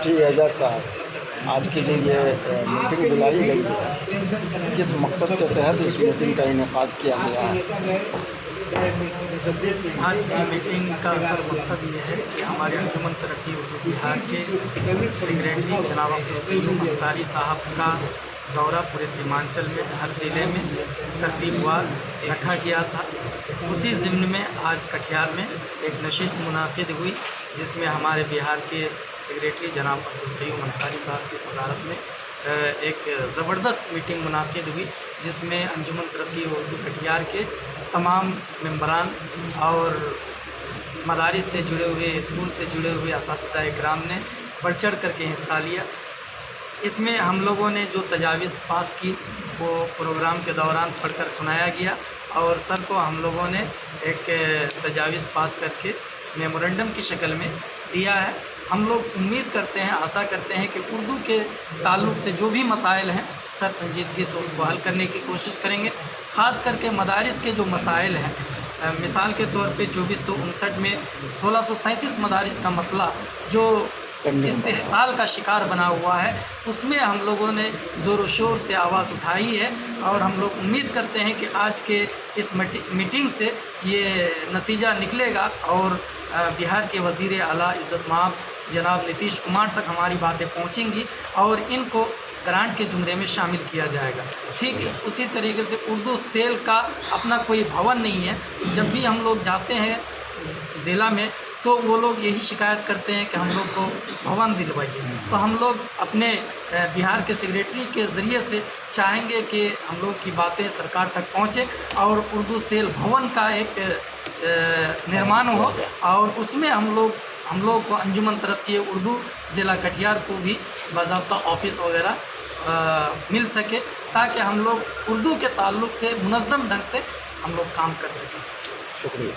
جی اعجاز صاحب، آج کی جو یہ میٹنگ بلائی گئی ہے، کس مقصد کے تحت اس میٹنگ کا انعقاد کیا گیا ہے؟ آج کی میٹنگ کا اصل مقصد یہ ہے کہ ہمارے انجمن ترقی اردو بہار کے سیکریٹری جناب عبدالقیوم انصاری صاحب کا دورہ پورے سیمانچل میں ہر ضلع میں ترتیب وار رکھا گیا تھا۔ اسی ضمن میں آج کٹیہار میں ایک نشست منعقد ہوئی، جس میں ہمارے بہار کے سیکریٹری جناب عبدالقیوم انصاری صاحب کی صدارت میں ایک زبردست میٹنگ منعقد ہوئی، جس میں انجمن ترقی اردو کٹیہار کے تمام ممبران اور مدارس سے جڑے ہوئے، اسکول سے جڑے ہوئے اساتذہ اکرام نے بڑھ چڑھ کر کے حصہ لیا۔ اس میں ہم لوگوں نے جو تجاویز پاس کی وہ پروگرام کے دوران پڑھ کر سنایا گیا، اور سر کو ہم لوگوں نے ایک تجاویز پاس کر کے میمورنڈم کی شکل میں دیا ہے۔ ہم لوگ امید کرتے ہیں، آشا کرتے ہیں کہ اردو کے تعلق سے جو بھی مسائل ہیں سر سنجیدگی سے اس کو حل کرنے کی کوشش کریں گے۔ خاص کر کے مدارس کے جو مسائل ہیں، مثال کے طور پہ 2459 میں 1637 مدارس کا مسئلہ جو استحصال کا شکار بنا ہوا ہے، اس میں ہم لوگوں نے زور و شور سے آواز اٹھائی ہے، اور ہم لوگ امید کرتے ہیں کہ آج کے اس میٹنگ سے یہ نتیجہ نکلے گا، اور بہار کے وزیر اعلیٰ عزت مآب جناب نتیش کمار تک ہماری باتیں پہنچیں گی، اور ان کو گرانٹ کے زمرے میں شامل کیا جائے گا۔ ٹھیک اسی طریقے سے اردو سیل کا اپنا کوئی بھون نہیں ہے۔ جب بھی ہم لوگ جاتے ہیں ضلع میں تو وہ لوگ یہی شکایت کرتے ہیں کہ ہم لوگ کو بھون دلوائیے، تو ہم لوگ اپنے بہار کے سیکریٹری کے ذریعے سے چاہیں گے کہ ہم لوگ کی باتیں سرکار تک پہنچے، اور اردو سیل بھون کا ایک نرمان ہو، اور اس میں ہم لوگ کو انجمن ترقی اردو ضلع کٹیہار کو بھی باضابطہ آفس وغیرہ مل سکے، تاکہ ہم لوگ اردو کے تعلق سے منظم ڈھنگ سے ہم لوگ کام کر سکیں۔ شکریہ۔